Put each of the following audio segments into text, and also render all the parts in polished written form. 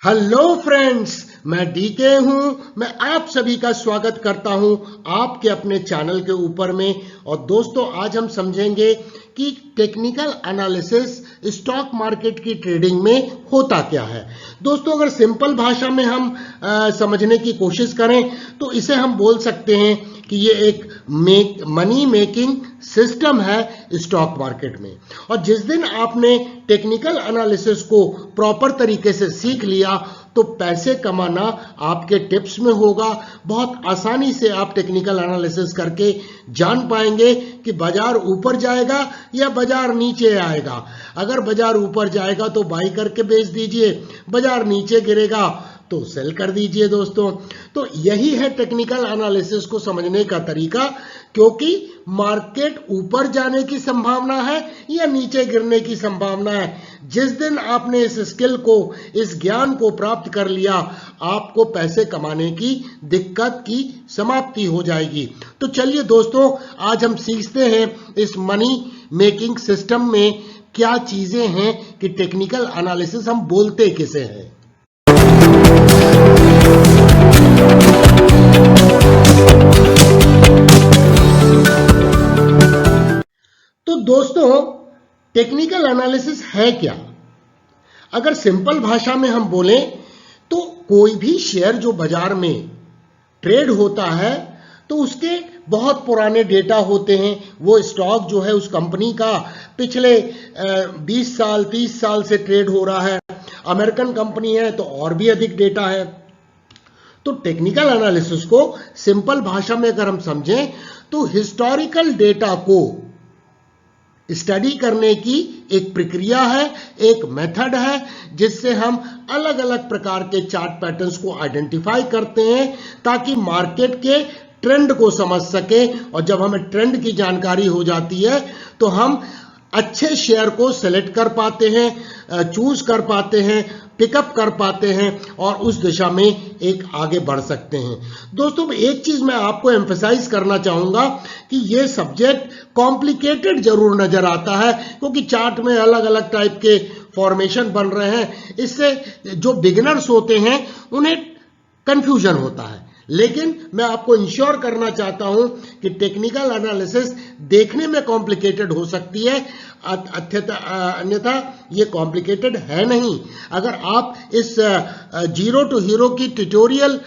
Hello friends, मैं DK हूं। मैं आप सभी का स्वागत करता हूं आपके अपने चैनल के ऊपर में। और दोस्तों, आज हम समझेंगे कि टेक्निकल एनालिसिस स्टॉक मार्केट की ट्रेडिंग में होता क्या है। दोस्तों, अगर सिंपल भाषा में हम समझने की कोशिश करें तो इसे हम बोल सकते हैं कि ये एक मनी मेकिंग सिस्टम है स्टॉक मार्केट में। और जिस दिन आपने टेक्निकल एनालिसिस को प्रॉपर तरीके से सीख लिया तो पैसे कमाना आपके टिप्स में होगा। बहुत आसानी से आप टेक्निकल एनालिसिस करके जान पाएंगे कि बाजार ऊपर जाएगा या बाजार नीचे आएगा। अगर बाजार ऊपर जाएगा तो बाई करके बेच दीजिए, बाजार नीचे गिरेगा तो सेल कर दीजिए। दोस्तों, तो यही है टेक्निकल एनालिसिस को समझने का तरीका, क्योंकि मार्केट ऊपर जाने की संभावना है या नीचे गिरने की संभावना है। जिस दिन आपने इस स्किल को, इस ज्ञान को प्राप्त कर लिया, आपको पैसे कमाने की दिक्कत की समाप्ति हो जाएगी। तो चलिए दोस्तों, आज हम सीखते हैं इस मनी मेकिंग सिस्टम में क्या चीजें हैं कि टेक्निकल एनालिसिस हम बोलते किसे हैं। तो दोस्तों, टेक्निकल एनालिसिस है क्या? अगर सिंपल भाषा में हम बोलें तो कोई भी शेयर जो बाजार में ट्रेड होता है तो उसके बहुत पुराने डेटा होते हैं। वो स्टॉक जो है उस कंपनी का पिछले 20 साल 30 साल से ट्रेड हो रहा है। अमेरिकन कंपनी है तो और भी अधिक डेटा है। तो टेक्निकल एनालिसिस को सिंपल भाषा में अगर हम समझें तो हिस्टोरिकल डेटा को स्टडी करने की एक प्रक्रिया है, एक मेथड है, जिससे हम अलग अलग प्रकार के चार्ट पैटर्न्स को आइडेंटिफाई करते हैं ताकि मार्केट के ट्रेंड को समझ सके। और जब हमें ट्रेंड की जानकारी हो जाती है तो हम अच्छे शेयर को सेलेक्ट कर पाते हैं, चूज कर पाते हैं, पिकअप कर पाते हैं और उस दिशा में एक आगे बढ़ सकते हैं। दोस्तों, एक चीज मैं आपको एम्फसाइज करना चाहूंगा कि ये सब्जेक्ट कॉम्प्लिकेटेड जरूर नजर आता है, क्योंकि चार्ट में अलग अलग टाइप के फॉर्मेशन बन रहे हैं। इससे जो बिगिनर्स होते हैं उन्हें कंफ्यूजन होता है। लेकिन मैं आपको इंश्योर करना चाहता हूं कि टेक्निकल एनालिसिस देखने में कॉम्प्लिकेटेड हो सकती है, अन्यथा ये कॉम्प्लिकेटेड है नहीं। अगर आप इस जीरो टू हीरो की tutorial,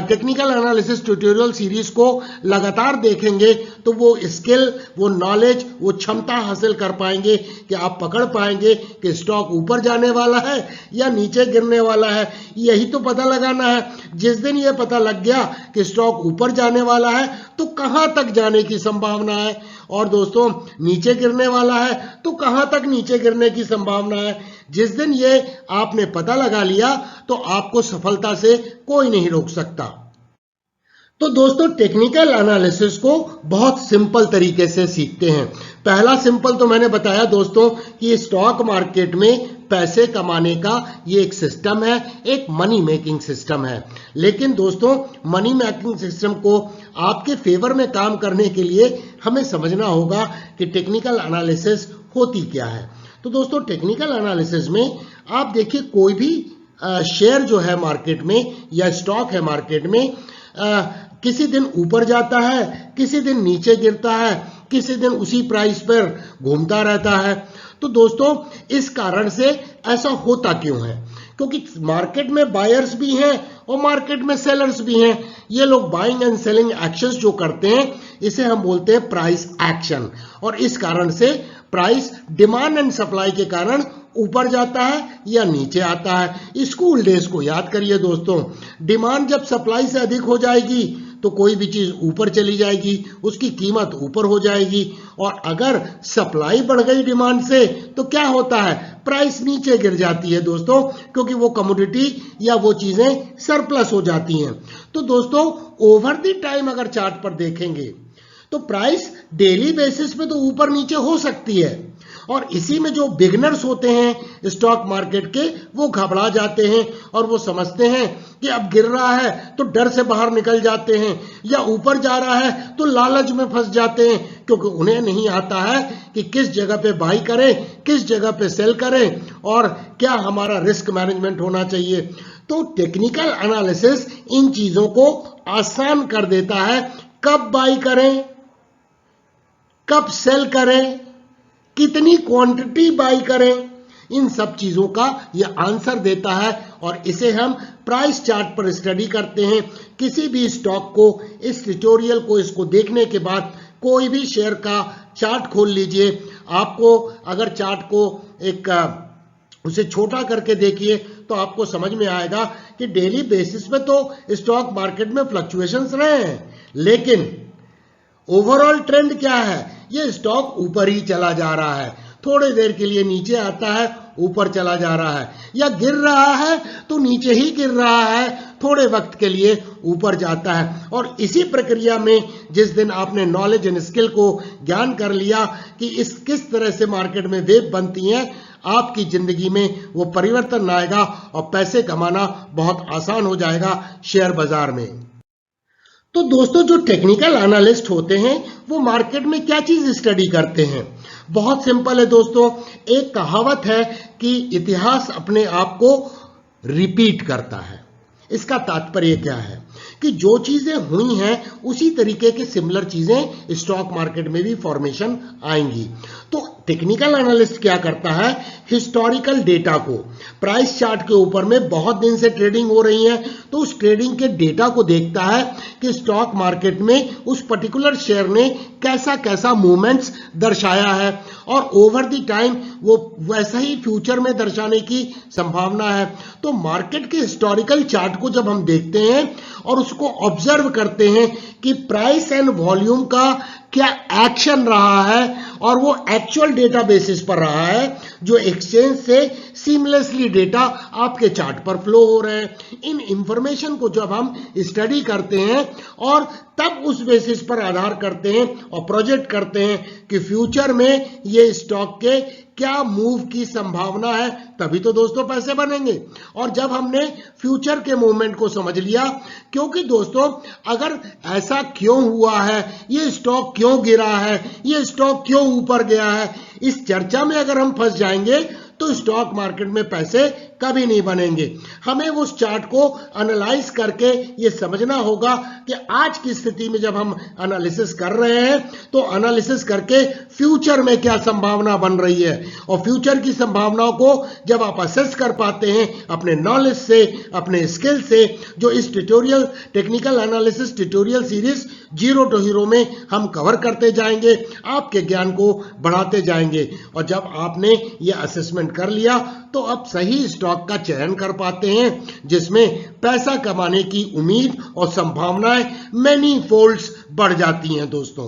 technical analysis tutorial series को लगातार देखेंगे तो वो स्किल, वो नॉलेज, वो क्षमता हासिल कर पाएंगे कि आप पकड़ पाएंगे कि स्टॉक ऊपर जाने वाला है या नीचे गिरने वाला है। यही तो पता लगाना है। जिस दिन ये पता लग गया कि स्टॉक ऊपर जाने वाला है तो कहां तक जाने की संभावना है, और दोस्तों नीचे गिरने वाला है तो कहां तक नीचे गिरने की संभावना है। जिस दिन ये आपने पता लगा लिया तो आपको सफलता से कोई नहीं रोक सकता। तो दोस्तों, टेक्निकल एनालिसिस को बहुत सिंपल तरीके से सीखते हैं। पहला सिंपल तो मैंने बताया दोस्तों कि स्टॉक मार्केट में पैसे कमाने का ये एक सिस्टम है, एक मनी मेकिंग सिस्टम है। लेकिन दोस्तों, मनी मेकिंग सिस्टम को आपके फेवर में काम करने के लिए हमें समझना होगा कि टेक्निकल एनालिसिस होती क्या है। तो दोस्तों, टेक्निकल एनालिसिस में आप देखिए, कोई भी शेयर जो है मार्केट में या स्टॉक है मार्केट में, किसी दिन ऊपर जाता है, किसी दिन नीचे गिरता है, किसी दिन उसी प्राइस पर घूमता रहता है। तो दोस्तों, इस कारण से ऐसा होता क्यों है? क्योंकि मार्केट में बायर्स भी हैं और मार्केट में सेलर्स भी हैं। ये लोग बाइंग एंड सेलिंग एक्शंस जो करते हैं इसे हम बोलते हैं प्राइस एक्शन। और इस कारण से प्राइस डिमांड एंड सप्लाई के कारण ऊपर जाता है या नीचे आता है। स्कूल डेज को याद करिए दोस्तों, डिमांड जब सप्लाई से अधिक हो जाएगी तो कोई भी चीज ऊपर चली जाएगी, उसकी कीमत ऊपर हो जाएगी। और अगर सप्लाई बढ़ गई डिमांड से तो क्या होता है? प्राइस नीचे गिर जाती है दोस्तों, क्योंकि वो कमोडिटी या वो चीजें सरप्लस हो जाती हैं। तो दोस्तों, ओवर द टाइम अगर चार्ट पर देखेंगे तो प्राइस डेली बेसिस पे तो ऊपर नीचे हो सकती है, और इसी में जो बिगनर्स होते हैं स्टॉक मार्केट के, वो घबरा जाते हैं और वो समझते हैं कि अब गिर रहा है तो डर से बाहर निकल जाते हैं, या ऊपर जा रहा है तो लालच में फंस जाते हैं, क्योंकि उन्हें नहीं आता है कि किस जगह पे बाई करें, किस जगह पे सेल करें और क्या हमारा रिस्क मैनेजमेंट होना चाहिए। तो टेक्निकल एनालिसिस इन चीजों को आसान कर देता है। कब बाई करें, कब सेल करें, कितनी क्वांटिटी बाई करें, इन सब चीजों का यह आंसर देता है और इसे हम प्राइस चार्ट पर स्टडी करते हैं। किसी भी स्टॉक को इस ट्यूटोरियल को इसको देखने के बाद कोई भी शेयर का चार्ट खोल लीजिए। आपको अगर चार्ट को एक उसे छोटा करके देखिए तो आपको समझ में आएगा कि डेली बेसिस पे तो स्टॉक मार्केट में फ्लक्चुएशंस रहे हैं, लेकिन ओवरऑल ट्रेंड क्या है, ये स्टॉक ऊपर ही चला जा रहा है। थोड़ी देर के लिए नीचे आता है, ऊपर चला जा रहा है, या गिर रहा है तो नीचे ही गिर रहा है, थोड़े वक्त के लिए ऊपर जाता है। और इसी प्रक्रिया में जिस दिन आपने नॉलेज एंड स्किल को ज्ञान कर लिया कि इस किस तरह से मार्केट में वेव बनती हैं, आपकी जिंदगी में वो परिवर्तन आएगा और पैसे कमाना बहुत आसान हो जाएगा शेयर बाजार में। तो दोस्तों, जो टेक्निकल एनालिस्ट होते हैं वो मार्केट में क्या चीज स्टडी करते हैं? बहुत सिंपल है दोस्तों। एक कहावत है कि इतिहास अपने आप को रिपीट करता है। इसका तात्पर्य क्या है कि जो चीजें हुई हैं उसी तरीके की सिमिलर चीजें स्टॉक मार्केट में भी फॉर्मेशन आएंगी। तो टेक्निकल एनालिस्ट क्या करता है, हिस्टोरिकल डेटा को प्राइस चार्ट के ऊपर में बहुत दिन से ट्रेडिंग हो रही है तो उस ट्रेडिंग के डेटा को देखता है कि स्टॉक मार्केट में उस पर्टिकुलर शेयर ने कैसा कैसा मूवमेंट्स दर्शाया है और ओवर द टाइम वो वैसा ही फ्यूचर में दर्शाने की संभावना है। तो मार्केट के हिस्टोरिकल चार्ट को जब हम देखते हैं और उसको ऑब्जर्व करते हैं कि प्राइस एंड वॉल्यूम का क्या एक्शन रहा है और वो एक्चुअल डेटा बेसिस पर रहा है जो एक्सचेंज से सीमलेसली डेटा आपके चार्ट पर फ्लो हो रहे हैं। इन इंफॉर्मेशन को जब हम स्टडी करते हैं और तब उस बेसिस पर आधार करते हैं और प्रोजेक्ट करते हैं कि फ्यूचर में ये स्टॉक के क्या मूव की संभावना है, तभी तो दोस्तों पैसे बनेंगे। और जब हमने फ्यूचर के मूवमेंट को समझ लिया, क्योंकि दोस्तों अगर ऐसा क्यों हुआ है, ये स्टॉक क्यों गिरा है, ये स्टॉक क्यों ऊपर गया है, इस चर्चा में अगर हम फंस जाएंगे तो स्टॉक मार्केट में पैसे कभी नहीं बनेंगे। हमें उस चार्ट को एनालाइज करके ये समझना होगा कि आज की स्थिति में जब हम एनालिसिस कर रहे हैं तो एनालिसिस करके फ्यूचर में क्या संभावना बन रही है, और फ्यूचर की संभावनाओं को जब आप असेस कर पाते हैं अपने नॉलेज से, अपने स्किल से, जो इस tutorial technical analysis tutorial series zero to hero में हम कवर करते जाएंगे, आपके ज्ञान को बढ़ाते जाएंगे। और जब आपने ये असेसमेंट कर लिया तो अब सही स्टॉक का चयन कर पाते हैं जिसमें पैसा कमाने की उम्मीद और संभावनाएं मैनी फोल्ड्स बढ़ जाती हैं दोस्तों।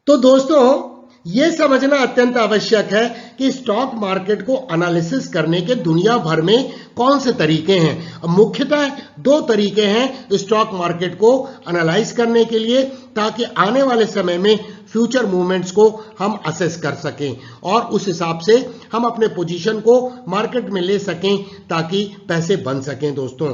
तो दोस्तों, यह समझना अत्यंत आवश्यक है कि स्टॉक मार्केट को एनालिसिस करने के दुनिया भर में कौन से तरीके हैं। मुख्यतः दो तरीके हैं स्टॉक मार्केट को एनालाइज करने के लिए, ताकि आने वाले समय में फ्यूचर मूवमेंट्स को हम असेस कर सकें और उस हिसाब से हम अपने पोजीशन को मार्केट में ले सकें ताकि पैसे बन सकें दोस्तों।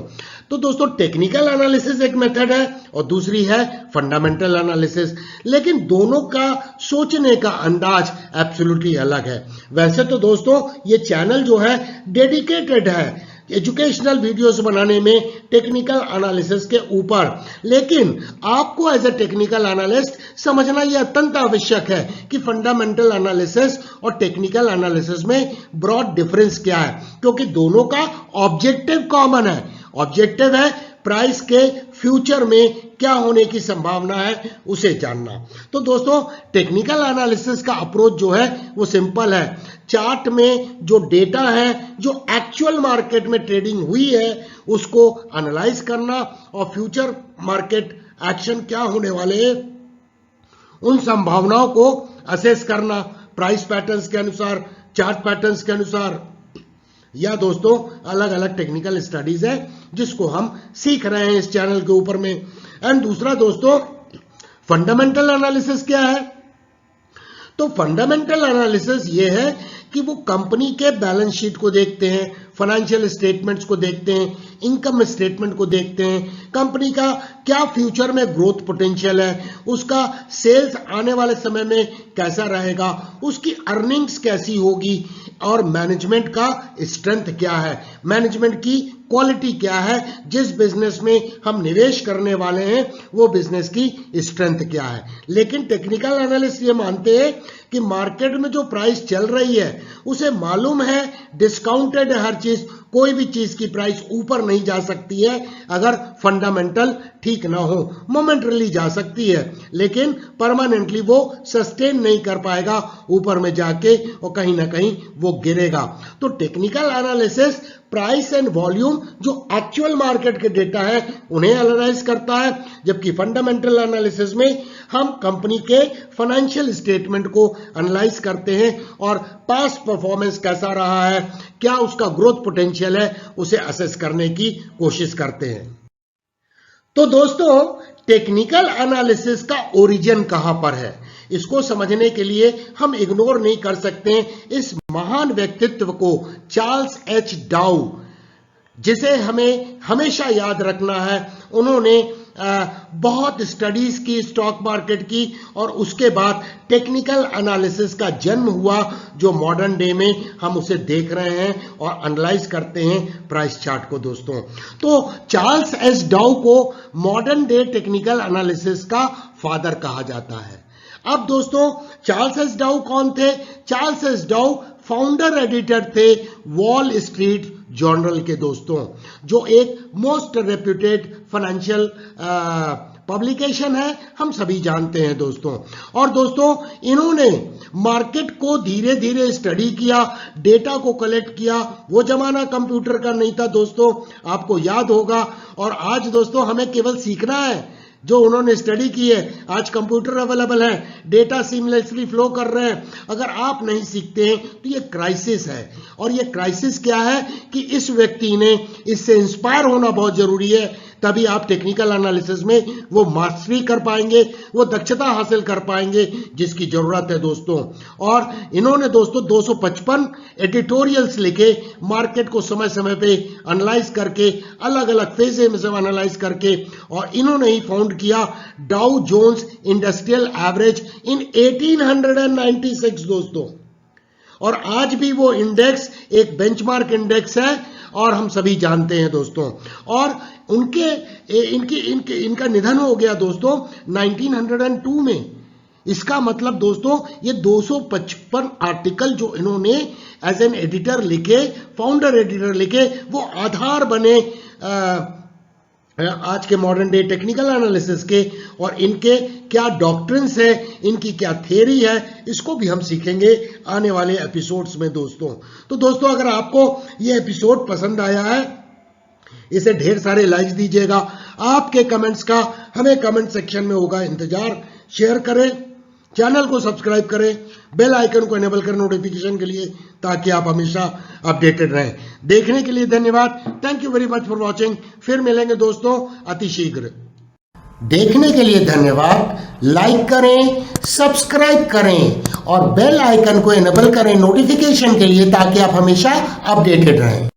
तो दोस्तों, टेक्निकल एनालिसिस एक मेथड है और दूसरी है फंडामेंटल एनालिसिस, लेकिन दोनों का सोचने का अंदाज एब्सोल्युटली अलग है। वैसे तो दोस्तों ये चैनल जो है डेडिकेटेड है एजुकेशनल वीडियोस बनाने में टेक्निकल एनालिसिस के ऊपर, लेकिन आपको एज ए टेक्निकल एनालिस्ट समझना यह अत्यंत आवश्यक है कि फंडामेंटल एनालिसिस और टेक्निकल एनालिसिस में ब्रॉड डिफरेंस क्या है, क्योंकि दोनों का ऑब्जेक्टिव कॉमन है। ऑब्जेक्टिव है प्राइस के फ्यूचर में क्या होने की संभावना है उसे जानना। तो दोस्तों, टेक्निकल एनालिसिस का अप्रोच जो है वो सिंपल है। चार्ट में जो डेटा है, जो एक्चुअल मार्केट में ट्रेडिंग हुई है, उसको एनालाइज करना और फ्यूचर मार्केट एक्शन क्या होने वाले हैं उन संभावनाओं को असेस करना प्राइस पैटर्न्स के अनुसार, चार्ट पैटर्न्स के अनुसार, या दोस्तों अलग अलग टेक्निकल स्टडीज है जिसको हम सीख रहे हैं इस चैनल के ऊपर में। एंड दूसरा दोस्तों, फंडामेंटल एनालिसिस क्या है? तो फंडामेंटल एनालिसिस ये है कि वो कंपनी के बैलेंस शीट को देखते हैं, फाइनेंशियल स्टेटमेंट्स को देखते हैं, इनकम स्टेटमेंट को देखते हैं, कंपनी का क्या फ्यूचर में ग्रोथ पोटेंशियल है, उसका सेल्स आने वाले समय में कैसा रहेगा, उसकी अर्निंग्स कैसी होगी और मैनेजमेंट का स्ट्रेंथ क्या है, मैनेजमेंट की क्वालिटी क्या है, जिस बिजनेस में हम निवेश करने वाले हैं वो बिजनेस की स्ट्रेंथ क्या है। लेकिन टेक्निकल एनालिस्ट ये मानते हैं कि मार्केट में जो प्राइस चल रही है उसे मालूम है डिस्काउंटेड है हर चीज, कोई भी चीज की प्राइस ऊपर नहीं जा सकती है अगर फंडामेंटल ठीक ना हो, मोमेंटरली जा सकती है लेकिन परमानेंटली वो सस्टेन नहीं कर पाएगा, ऊपर में जाके और कहीं ना कहीं वो गिरेगा। तो technical analysis price and volume जो एक्चुअल मार्केट के डेटा है उन्हें एनालाइज करता है, जबकि फंडामेंटल एनालिसिस में हम कंपनी के फाइनेंशियल स्टेटमेंट को एनालाइज करते हैं और पास्ट परफॉर्मेंस कैसा रहा है, क्या उसका ग्रोथ पोटेंशियल है, उसे असेस करने की कोशिश करते हैं। तो दोस्तों टेक्निकल एनालिसिस का ओरिजिन कहां पर है, इसको समझने के लिए हम इग्नोर नहीं कर सकते इस महान व्यक्तित्व को, चार्ल्स एच डाउ, जिसे हमें हमेशा याद रखना है। उन्होंने बहुत स्टडीज की स्टॉक मार्केट की और उसके बाद टेक्निकल एनालिसिस का जन्म हुआ जो मॉडर्न डे में हम उसे देख रहे हैं और एनालाइज करते हैं प्राइस चार्ट को। दोस्तों तो चार्ल्स एच डाउ को मॉडर्न डे टेक्निकल एनालिसिस का फादर कहा जाता है। अब दोस्तों चार्ल्स एच डाउ कौन थे? चार्ल्स एच डाउ फाउंडर एडिटर थे वॉल स्ट्रीट जर्नल के दोस्तों, जो एक मोस्ट रेप्यूटेड फाइनेंशियल पब्लिकेशन है, हम सभी जानते हैं दोस्तों। और दोस्तों इन्होंने मार्केट को धीरे धीरे स्टडी किया, डेटा को कलेक्ट किया। वो जमाना कंप्यूटर का नहीं था दोस्तों, आपको याद होगा। और आज दोस्तों हमें केवल सीखना है, जो उन्होंने स्टडी की है। आज कंप्यूटर अवेलेबल है, डेटा सीमलेसली फ्लो कर रहे हैं। अगर आप नहीं सीखते हैं तो ये क्राइसिस है। और ये क्राइसिस क्या है कि इस व्यक्ति ने, इससे इंस्पायर होना बहुत जरूरी है, तभी आप टेक्निकल एनालिसिस में वो मास्टरी कर पाएंगे, वो दक्षता हासिल कर पाएंगे जिसकी जरूरत है दोस्तों। और इन्होंने दोस्तों 255 एडिटोरियल्स लिखे, मार्केट को समय समय पे एनालाइज करके, अलग अलग फेज में से एनालाइज करके, और इन्होंने ही फाउंड किया Dow Jones industrial average in 1896 दोस्तों। और आज भी वो इंडेक्स एक बेंचमार्क इंडेक्स है और हम सभी जानते हैं दोस्तों। और इनका निधन हो गया दोस्तों 1902 में। इसका मतलब दोस्तों ये 255 आर्टिकल जो इन्होंने एज एन एडिटर लिखे, फाउंडर एडिटर लिखे, वो आधार बने आज के मॉडर्न डे टेक्निकल एनालिसिस के। और इनके क्या डॉक्ट्रिन्स है, इनकी क्या थ्योरी है, इसको भी हम सीखेंगे आने वाले एपिसोड्स में दोस्तों। तो दोस्तों अगर आपको ये एपिसोड पसंद आया है, इसे ढेर सारे लाइक्स दीजिएगा। आपके कमेंट्स का हमें कमेंट सेक्शन में होगा इंतजार। शेयर करें, चैनल को सब्सक्राइब करें, बेल आइकन को एनेबल करें नोटिफिकेशन के लिए, ताकि आप हमेशा अपडेटेड रहें। देखने के लिए धन्यवाद। Thank you very much for watching. फिर मिलेंगे दोस्तों अति शीघ्र। देखने के लिए धन्यवाद। लाइक करें, सब्सक्राइब करें और बेल आइकन को एनेबल करें नोटिफिकेशन के लिए, ताकि आप हमेशा अपडेटेड रहें।